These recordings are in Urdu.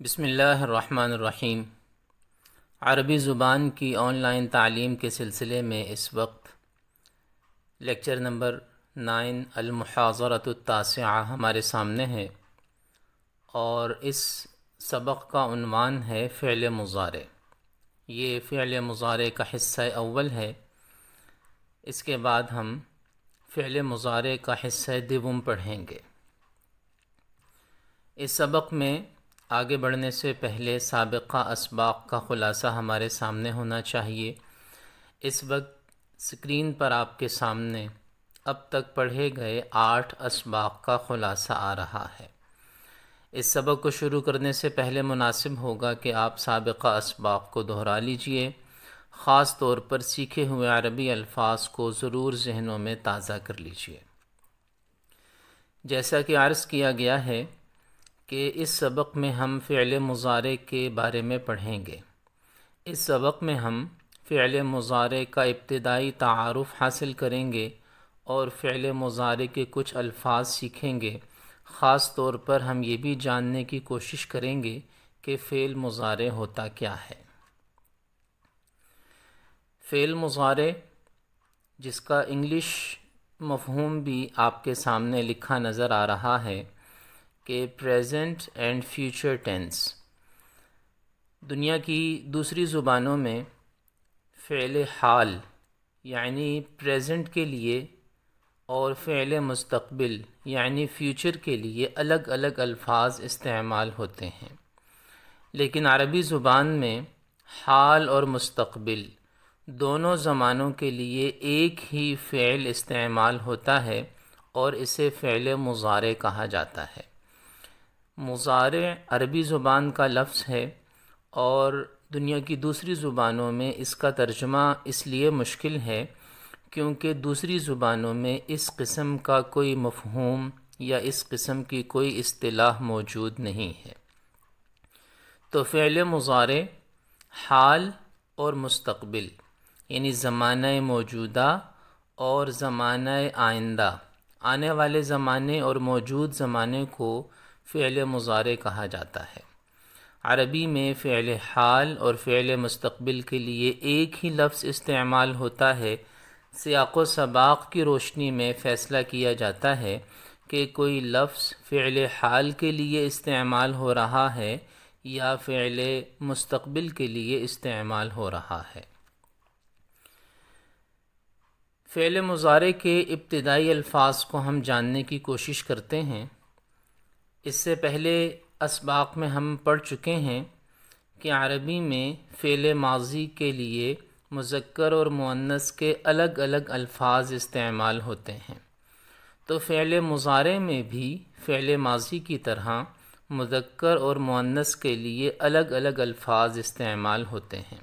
بسم اللہ الرحمن الرحیم۔ عربی زبان کی آن لائن تعلیم کے سلسلے میں اس وقت لیکچر نمبر 9 المحاضرۃ التاسعہ ہمارے سامنے ہے، اور اس سبق کا عنوان ہے فعل مضارع۔ یہ فعل مضارع کا حصہ اول ہے۔ اس کے بعد ہم فعل مضارع کا حصہ دوم پڑھیں گے۔ اس سبق میں آگے بڑھنے سے پہلے سابقہ اسباق کا خلاصہ ہمارے سامنے ہونا چاہیے۔ اس وقت اسکرین پر آپ کے سامنے اب تک پڑھے گئے 8 اسباق کا خلاصہ آ رہا ہے۔ اس سبق کو شروع کرنے سے پہلے مناسب ہوگا کہ آپ سابقہ اسباق کو دہرا لیجئے، خاص طور پر سیکھے ہوئے عربی الفاظ کو ضرور ذہنوں میں تازہ کر لیجئے۔ جیسا کہ عرض کیا گیا ہے کہ اس سبق میں ہم فعل مضارع کے بارے میں پڑھیں گے۔ اس سبق میں ہم فعل مضارع کا ابتدائی تعارف حاصل کریں گے اور فعل مضارع کے کچھ الفاظ سیکھیں گے۔ خاص طور پر ہم یہ بھی جاننے کی کوشش کریں گے کہ فعل مضارع ہوتا کیا ہے۔ فعل مضارع، جس کا انگلش مفہوم بھی آپ کے سامنے لکھا نظر آ رہا ہے کہ پریزنٹ اینڈ فیوچر ٹینس، دنیا کی دوسری زبانوں میں فعل حال یعنی پریزنٹ کے لیے اور فعل مستقبل یعنی فیوچر کے لیے الگ الگ الفاظ استعمال ہوتے ہیں، لیکن عربی زبان میں حال اور مستقبل دونوں زمانوں کے لیے ایک ہی فعل استعمال ہوتا ہے اور اسے فعل مضارع کہا جاتا ہے۔ مضارع عربی زبان کا لفظ ہے اور دنیا کی دوسری زبانوں میں اس کا ترجمہ اس لیے مشکل ہے کیونکہ دوسری زبانوں میں اس قسم کا کوئی مفہوم یا اس قسم کی کوئی اصطلاح موجود نہیں ہے۔ تو فعل مضارع حال اور مستقبل یعنی زمانہ موجودہ اور زمانہ آئندہ، آنے والے زمانے اور موجود زمانے کو فعل مضارع کہا جاتا ہے۔ عربی میں فعل حال اور فعل مستقبل کے لیے ایک ہی لفظ استعمال ہوتا ہے۔ سیاق و سباق کی روشنی میں فیصلہ کیا جاتا ہے کہ کوئی لفظ فعل حال کے لیے استعمال ہو رہا ہے یا فعل مستقبل کے لیے استعمال ہو رہا ہے۔ فعل مضارع کے ابتدائی الفاظ کو ہم جاننے کی کوشش کرتے ہیں۔ اس سے پہلے اسباق میں ہم پڑھ چکے ہیں کہ عربی میں فعل ماضی کے لیے مذکر اور مؤنث کے الگ الگ الفاظ استعمال ہوتے ہیں، تو فعل مضارع میں بھی فعل ماضی کی طرح مذکر اور مؤنث کے لیے الگ الگ الفاظ استعمال ہوتے ہیں۔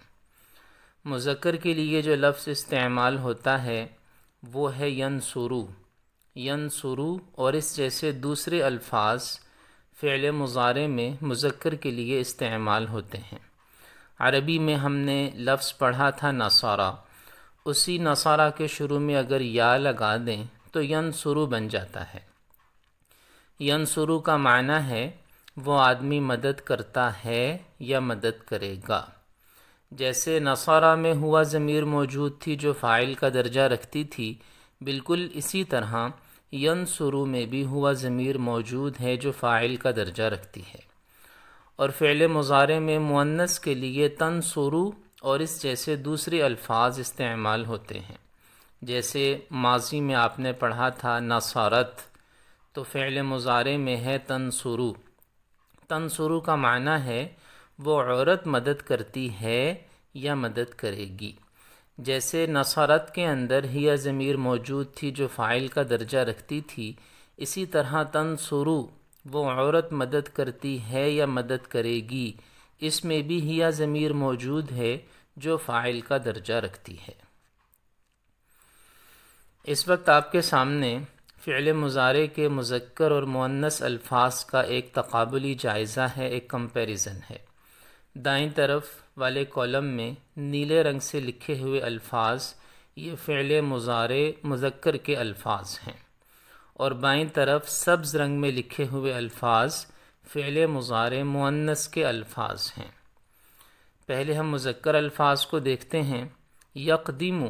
مذکر کے لیے جو لفظ استعمال ہوتا ہے وہ ہے ینصرو، ینصرو، اور اس جیسے دوسرے الفاظ فعل مضارع میں مذکر کے لیے استعمال ہوتے ہیں۔ عربی میں ہم نے لفظ پڑھا تھا نصارہ، اسی نصارہ کے شروع میں اگر یا لگا دیں تو ینصرو بن جاتا ہے۔ ینصرو کا معنی ہے وہ آدمی مدد کرتا ہے یا مدد کرے گا۔ جیسے نصارہ میں ہوا ضمیر موجود تھی جو فاعل کا درجہ رکھتی تھی، بالکل اسی طرح ینصرو میں بھی ہوا ضمیر موجود ہے جو فاعل کا درجہ رکھتی ہے۔ اور فعل مضارع میں مؤنث کے لیے تنصرو اور اس جیسے دوسرے الفاظ استعمال ہوتے ہیں۔ جیسے ماضی میں آپ نے پڑھا تھا نصارت، تو فعل مضارع میں ہے تنصرو۔ تنصرو کا معنی ہے وہ عورت مدد کرتی ہے یا مدد کرے گی۔ جیسے نصارت کے اندر ہی ضمیر موجود تھی جو فاعل کا درجہ رکھتی تھی، اسی طرح تنصرو وہ عورت مدد کرتی ہے یا مدد کرے گی، اس میں بھی ہی ضمیر موجود ہے جو فاعل کا درجہ رکھتی ہے۔ اس وقت آپ کے سامنے فعل مضارع کے مذکر اور مؤنث الفاظ کا ایک تقابلی جائزہ ہے، ایک کمپیریزن ہے۔ دائیں طرف والے کالم میں نیلے رنگ سے لکھے ہوئے الفاظ یہ فعل مضارع مذکر کے الفاظ ہیں، اور بائیں طرف سبز رنگ میں لکھے ہوئے الفاظ فعل مضارع مؤنث کے الفاظ ہیں۔ پہلے ہم مذکر الفاظ کو دیکھتے ہیں۔ یقدم،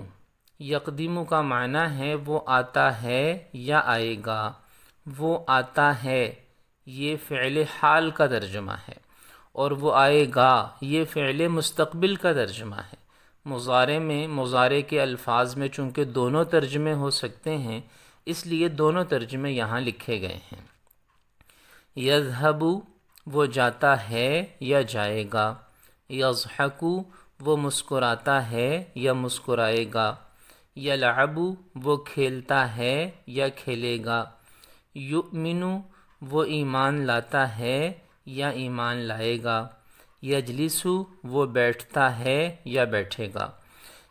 یقدم کا معنی ہے وہ آتا ہے یا آئے گا، وہ آتا ہے یہ فعل حال کا ترجمہ ہے، اور وہ آئے گا یہ فعل مستقبل کا ترجمہ ہے۔ مضارع میں مضارع کے الفاظ میں چونکہ دونوں ترجمے ہو سکتے ہیں، اس لیے دونوں ترجمے یہاں لکھے گئے ہیں۔ یذہب وہ جاتا ہے یا جائے گا، یضحک وہ مسکراتا ہے یا مسکرائے گا، یلعب وہ کھیلتا ہے یا کھیلے گا، یؤمن وہ ایمان لاتا ہے یا ایمان لائے گا، یجلس وہ بیٹھتا ہے یا بیٹھے گا۔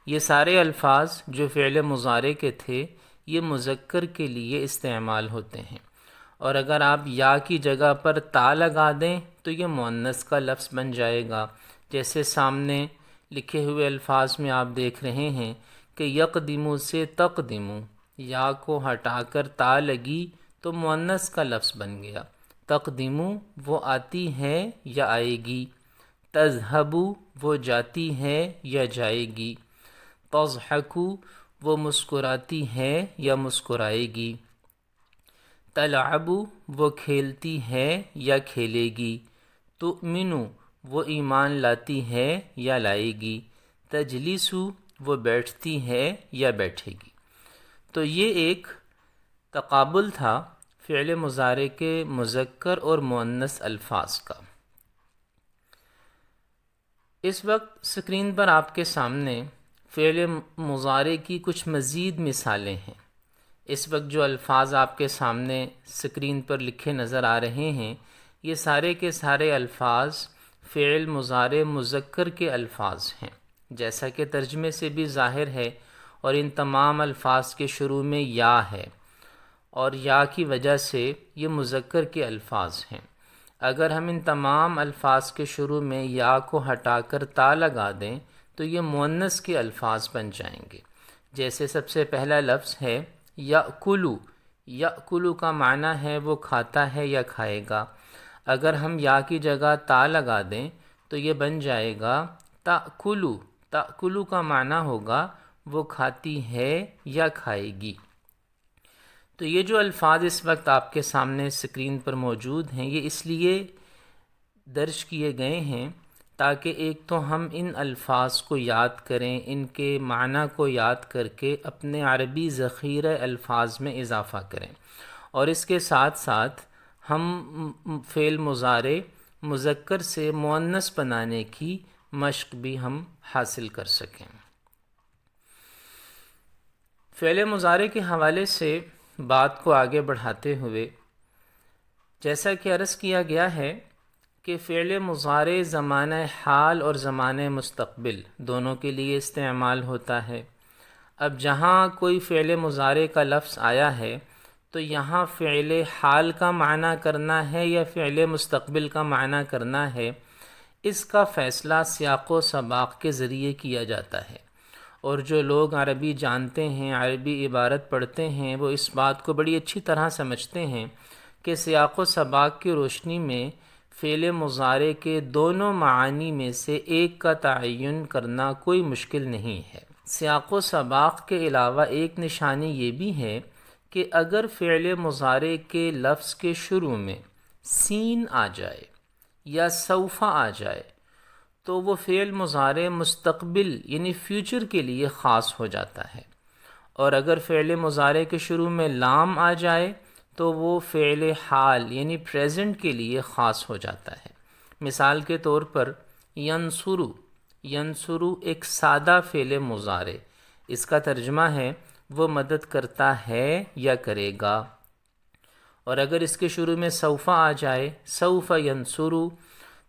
یہ سارے الفاظ جو فعل مضارع کے تھے یہ مذکر کے لیے استعمال ہوتے ہیں، اور اگر آپ یا کی جگہ پر تا لگا دیں تو یہ مؤنث کا لفظ بن جائے گا۔ جیسے سامنے لکھے ہوئے الفاظ میں آپ دیکھ رہے ہیں کہ یقدم سے تقدم، یا کو ہٹا کر تا لگی تو مؤنث کا لفظ بن گیا۔ تقدم وہ آتی ہے یا آئے گی، تذہب وہ جاتی ہے یا جائے گی، تضحک وہ مسکراتی ہے یا مسکرائے گی، تلعب وہ کھیلتی ہے یا کھیلے گی، تؤمن وہ ایمان لاتی ہے یا لائے گی، تجلس وہ بیٹھتی ہے یا بیٹھے گی۔ تو یہ ایک تقابل تھا فعل مضارع کے مذکر اور مؤنث الفاظ کا۔ اس وقت اسکرین پر آپ کے سامنے فعل مضارع کی کچھ مزید مثالیں ہیں۔ اس وقت جو الفاظ آپ کے سامنے اسکرین پر لکھے نظر آ رہے ہیں یہ سارے کے سارے الفاظ فعل مضارع مذکر کے الفاظ ہیں، جیسا کہ ترجمے سے بھی ظاہر ہے، اور ان تمام الفاظ کے شروع میں یا ہے، اور یا کی وجہ سے یہ مذکر کے الفاظ ہیں۔ اگر ہم ان تمام الفاظ کے شروع میں یا کو ہٹا کر تا لگا دیں تو یہ مؤنث کے الفاظ بن جائیں گے۔ جیسے سب سے پہلا لفظ ہے یأکلو، یأکلو کا معنی ہے وہ کھاتا ہے یا کھائے گا۔ اگر ہم یا کی جگہ تا لگا دیں تو یہ بن جائے گا تأکلو، تأکلو کا معنی ہوگا وہ کھاتی ہے یا کھائے گی۔ تو یہ جو الفاظ اس وقت آپ کے سامنے اسکرین پر موجود ہیں یہ اس لیے درج کیے گئے ہیں تاکہ ایک تو ہم ان الفاظ کو یاد کریں، ان کے معنی کو یاد کر کے اپنے عربی ذخیرہ الفاظ میں اضافہ کریں، اور اس کے ساتھ ساتھ ہم فعل مضارع مذکر سے مؤنث بنانے کی مشق بھی ہم حاصل کر سکیں۔ فعل مضارع کے حوالے سے بات کو آگے بڑھاتے ہوئے جیسا کہ عرض کیا گیا ہے کہ فعل مضارع زمانہ حال اور زمانہ مستقبل دونوں کے لیے استعمال ہوتا ہے۔ اب جہاں کوئی فعل مضارع کا لفظ آیا ہے تو یہاں فعل حال کا معنی کرنا ہے یا فعل مستقبل کا معنی کرنا ہے، اس کا فیصلہ سیاق و سباق کے ذریعے کیا جاتا ہے، اور جو لوگ عربی جانتے ہیں، عربی عبارت پڑھتے ہیں، وہ اس بات کو بڑی اچھی طرح سمجھتے ہیں کہ سیاق و سباق کی روشنی میں فعل مضارع کے دونوں معانی میں سے ایک کا تعین کرنا کوئی مشکل نہیں ہے۔ سیاق و سباق کے علاوہ ایک نشانی یہ بھی ہے کہ اگر فعل مضارع کے لفظ کے شروع میں سین آ جائے یا سوف آ جائے تو وہ فعل مضارع مستقبل یعنی فیوچر کے لیے خاص ہو جاتا ہے، اور اگر فعل مضارع کے شروع میں لام آ جائے تو وہ فعل حال یعنی پریزنٹ کے لیے خاص ہو جاتا ہے۔ مثال کے طور پر ینصرو، ینصرو ایک سادہ فعل مضارع، اس کا ترجمہ ہے وہ مدد کرتا ہے یا کرے گا، اور اگر اس کے شروع میں سوف آ جائے سوف ینصرو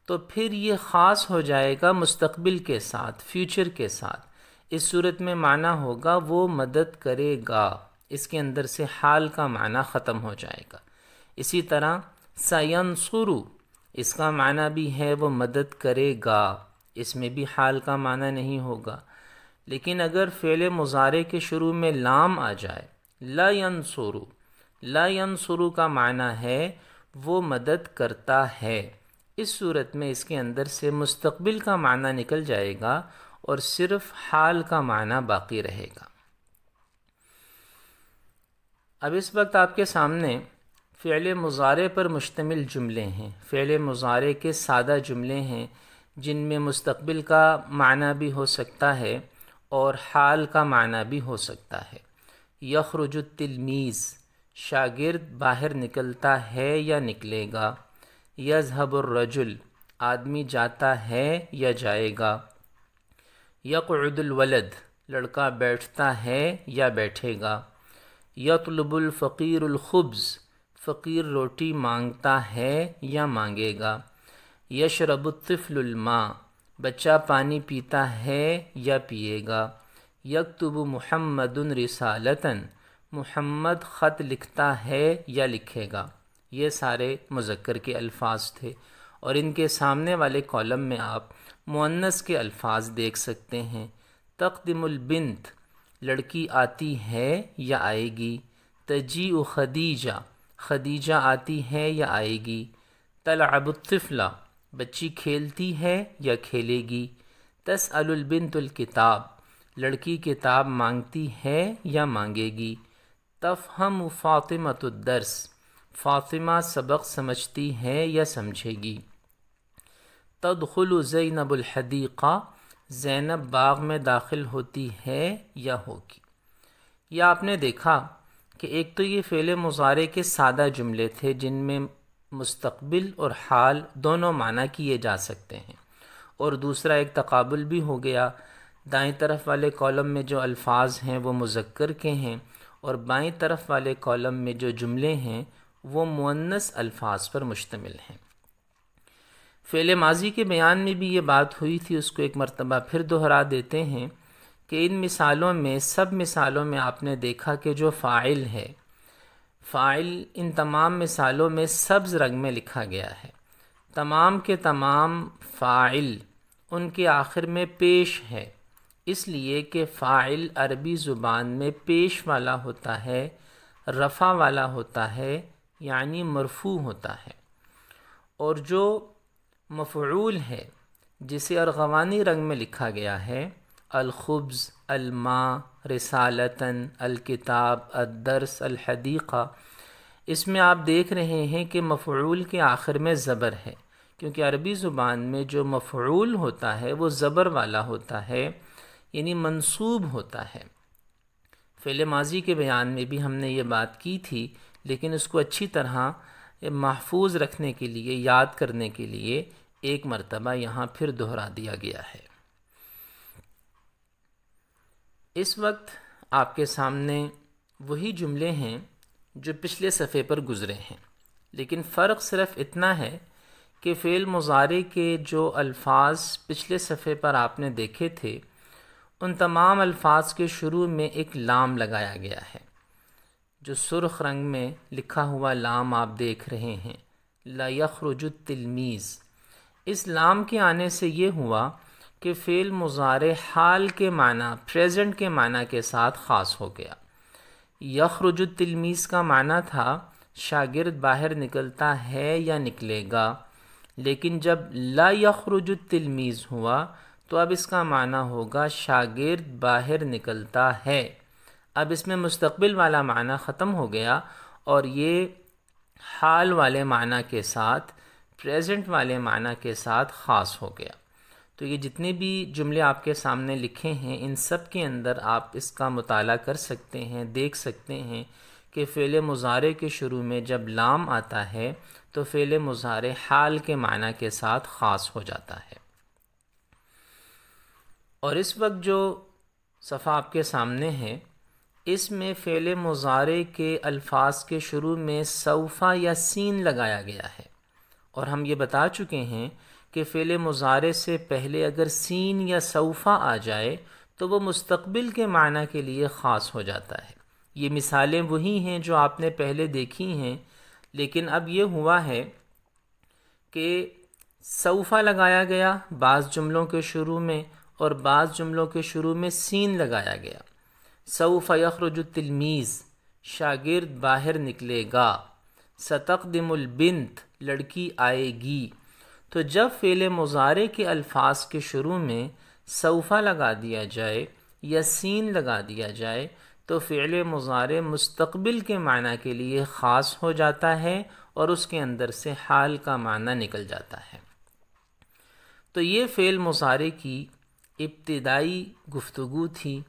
تو پھر یہ خاص ہو جائے گا مستقبل کے ساتھ، فیوچر کے ساتھ۔ اس صورت میں معنی ہوگا وہ مدد کرے گا، اس کے اندر سے حال کا معنی ختم ہو جائے گا۔ اسی طرح سینصرو، اس کا معنی بھی ہے وہ مدد کرے گا، اس میں بھی حال کا معنی نہیں ہوگا۔ لیکن اگر فعل مضارع کے شروع میں لام آ جائے لا ینصرو، لا ینصرو کا معنی ہے وہ مدد کرتا ہے۔ اس صورت میں اس کے اندر سے مستقبل کا معنی نکل جائے گا اور صرف حال کا معنی باقی رہے گا۔ اب اس وقت آپ کے سامنے فعل مضارع پر مشتمل جملے ہیں، فعل مضارع کے سادہ جملے ہیں جن میں مستقبل کا معنی بھی ہو سکتا ہے اور حال کا معنی بھی ہو سکتا ہے۔ یخرج التلمیذ، شاگرد باہر نکلتا ہے یا نکلے گا۔ یذهب الرجل، آدمی جاتا ہے یا جائے گا۔ یقعد الولد، لڑکا بیٹھتا ہے یا بیٹھے گا۔ یطلب الفقیر الخبز، فقیر روٹی مانگتا ہے یا مانگے گا۔ یشرب الطفل الماء، بچہ پانی پیتا ہے یا پیے گا۔ یکتب محمد رسالتاً، محمد خط لکھتا ہے یا لکھے گا۔ یہ سارے مذکر کے الفاظ تھے، اور ان کے سامنے والے کالم میں آپ مؤنث کے الفاظ دیکھ سکتے ہیں۔ تقدم البنت، لڑکی آتی ہے یا آئے گی۔ تجیء خدیجہ، خدیجہ آتی ہے یا آئے گی۔ تلعب الطفلہ، بچی کھیلتی ہے یا کھیلے گی۔ تسأل البنت الکتاب، لڑکی کتاب مانگتی ہے یا مانگے گی۔ تفہم فاطمۃ الدرس، فاطمہ سبق سمجھتی ہے یا سمجھے گی۔ تدخل زینب الحدیقہ، زینب باغ میں داخل ہوتی ہے یا ہوگی۔ یہ آپ نے دیکھا کہ ایک تو یہ فعل مضارع کے سادہ جملے تھے جن میں مستقبل اور حال دونوں معنی کیے جا سکتے ہیں، اور دوسرا ایک تقابل بھی ہو گیا، دائیں طرف والے کالم میں جو الفاظ ہیں وہ مذکر کے ہیں اور بائیں طرف والے کالم میں جو جملے ہیں وہ مؤنث الفاظ پر مشتمل ہیں۔ فعل ماضی کے بیان میں بھی یہ بات ہوئی تھی، اس کو ایک مرتبہ پھر دہرا دیتے ہیں کہ ان مثالوں میں، سب مثالوں میں آپ نے دیکھا کہ جو فاعل ہے، فاعل ان تمام مثالوں میں سبز رنگ میں لکھا گیا ہے۔ تمام کے تمام فاعل ان کے آخر میں پیش ہے، اس لیے کہ فاعل عربی زبان میں پیش والا ہوتا ہے، رفع والا ہوتا ہے، یعنی مرفوع ہوتا ہے، اور جو مفعول ہے جسے ارغوانی رنگ میں لکھا گیا ہے، الخبز، الماء، رسالتاً، الکتاب، الدرس، الحدیقہ، اس میں آپ دیکھ رہے ہیں کہ مفعول کے آخر میں زبر ہے، کیونکہ عربی زبان میں جو مفعول ہوتا ہے وہ زبر والا ہوتا ہے، یعنی منصوب ہوتا ہے۔ فعل ماضی کے بیان میں بھی ہم نے یہ بات کی تھی، لیکن اس کو اچھی طرح محفوظ رکھنے کے لیے، یاد کرنے کے لیے ایک مرتبہ یہاں پھر دہرا دیا گیا ہے۔ اس وقت آپ کے سامنے وہی جملے ہیں جو پچھلے صفحے پر گزرے ہیں، لیکن فرق صرف اتنا ہے کہ فعل مضارع کے جو الفاظ پچھلے صفحے پر آپ نے دیکھے تھے، ان تمام الفاظ کے شروع میں ایک لام لگایا گیا ہے، جو سرخ رنگ میں لکھا ہوا لام آپ دیکھ رہے ہیں، لا یخرج التلمیذ۔ اس لام کے آنے سے یہ ہوا کہ فعل مضارع حال کے معنی، پریزنٹ کے معنی کے ساتھ خاص ہو گیا۔ یخرج التلمیذ کا معنی تھا شاگرد باہر نکلتا ہے یا نکلے گا، لیکن جب لا یخرج التلمیذ ہوا تو اب اس کا معنی ہوگا شاگرد باہر نکلتا ہے۔ اب اس میں مستقبل والا معنی ختم ہو گیا اور یہ حال والے معنی کے ساتھ، پریزنٹ والے معنی کے ساتھ خاص ہو گیا۔ تو یہ جتنے بھی جملے آپ کے سامنے لکھے ہیں، ان سب کے اندر آپ اس کا مطالعہ کر سکتے ہیں، دیکھ سکتے ہیں کہ فعل مضارع کے شروع میں جب لام آتا ہے تو فعل مضارع حال کے معنی کے ساتھ خاص ہو جاتا ہے۔ اور اس وقت جو صفحہ آپ کے سامنے ہے، اس میں فعل مضارع کے الفاظ کے شروع میں سوف یا سین لگایا گیا ہے، اور ہم یہ بتا چکے ہیں کہ فعل مضارع سے پہلے اگر سین یا سوف آ جائے تو وہ مستقبل کے معنی کے لیے خاص ہو جاتا ہے۔ یہ مثالیں وہی ہیں جو آپ نے پہلے دیکھی ہیں، لیکن اب یہ ہوا ہے کہ سوف لگایا گیا بعض جملوں کے شروع میں اور بعض جملوں کے شروع میں سین لگایا گیا۔ سوف یخرج التلمیذ، شاگرد باہر نکلے گا۔ ستقدم البنت لڑکی آئے گی۔ تو جب فعل مضارع کے الفاظ کے شروع میں سوف لگا دیا جائے یا سین لگا دیا جائے تو فعل مضارع مستقبل کے معنی کے لیے خاص ہو جاتا ہے اور اس کے اندر سے حال کا معنی نکل جاتا ہے۔ تو یہ فعل مضارع کی ابتدائی گفتگو تھی،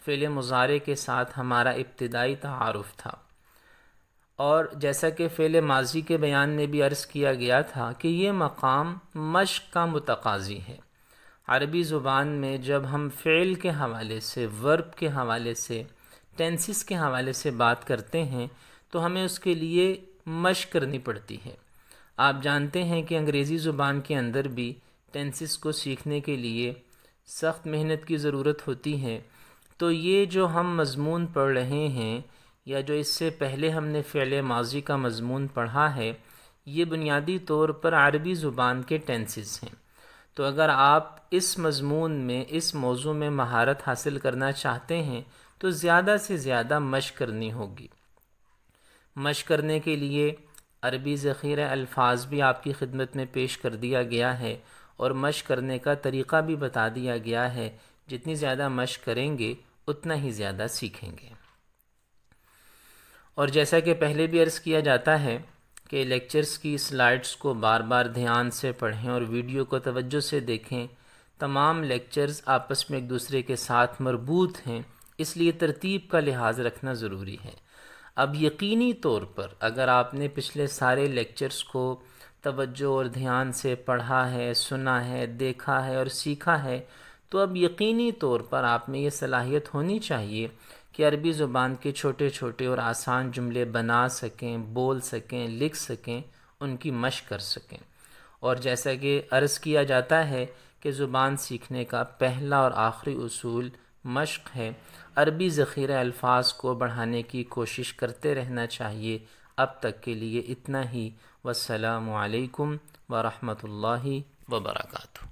فعل مضارع کے ساتھ ہمارا ابتدائی تعارف تھا۔ اور جیسا کہ فعل ماضی کے بیان میں بھی عرض کیا گیا تھا کہ یہ مقام مشق کا متقاضی ہے۔ عربی زبان میں جب ہم فعل کے حوالے سے، ورب کے حوالے سے، ٹینسز کے حوالے سے بات کرتے ہیں تو ہمیں اس کے لیے مشق کرنی پڑتی ہے۔ آپ جانتے ہیں کہ انگریزی زبان کے اندر بھی ٹینسز کو سیکھنے کے لیے سخت محنت کی ضرورت ہوتی ہے۔ تو یہ جو ہم مضمون پڑھ رہے ہیں یا جو اس سے پہلے ہم نے فعل ماضی کا مضمون پڑھا ہے، یہ بنیادی طور پر عربی زبان کے ٹینسز ہیں۔ تو اگر آپ اس مضمون میں، اس موضوع میں مہارت حاصل کرنا چاہتے ہیں تو زیادہ سے زیادہ مشق کرنی ہوگی۔ مشق کرنے کے لیے عربی ذخیرہ الفاظ بھی آپ کی خدمت میں پیش کر دیا گیا ہے اور مشق کرنے کا طریقہ بھی بتا دیا گیا ہے۔ جتنی زیادہ مشق کریں گے اتنا ہی زیادہ سیکھیں گے۔ اور جیسا کہ پہلے بھی عرض کیا جاتا ہے کہ لیکچرز کی سلائڈز کو بار بار دھیان سے پڑھیں اور ویڈیو کو توجہ سے دیکھیں۔ تمام لیکچرز آپس میں ایک دوسرے کے ساتھ مربوط ہیں، اس لیے ترتیب کا لحاظ رکھنا ضروری ہے۔ اب یقینی طور پر اگر آپ نے پچھلے سارے لیکچرز کو توجہ اور دھیان سے پڑھا ہے، سنا ہے، دیکھا ہے اور سیکھا ہے تو اب یقینی طور پر آپ میں یہ صلاحیت ہونی چاہیے کہ عربی زبان کے چھوٹے چھوٹے اور آسان جملے بنا سکیں، بول سکیں، لکھ سکیں، ان کی مشق کر سکیں۔ اور جیسا کہ عرض کیا جاتا ہے کہ زبان سیکھنے کا پہلا اور آخری اصول مشق ہے۔ عربی ذخیرہ الفاظ کو بڑھانے کی کوشش کرتے رہنا چاہیے۔ اب تک کے لیے اتنا ہی۔ والسلام علیکم ورحمۃ اللہ وبرکاتہ۔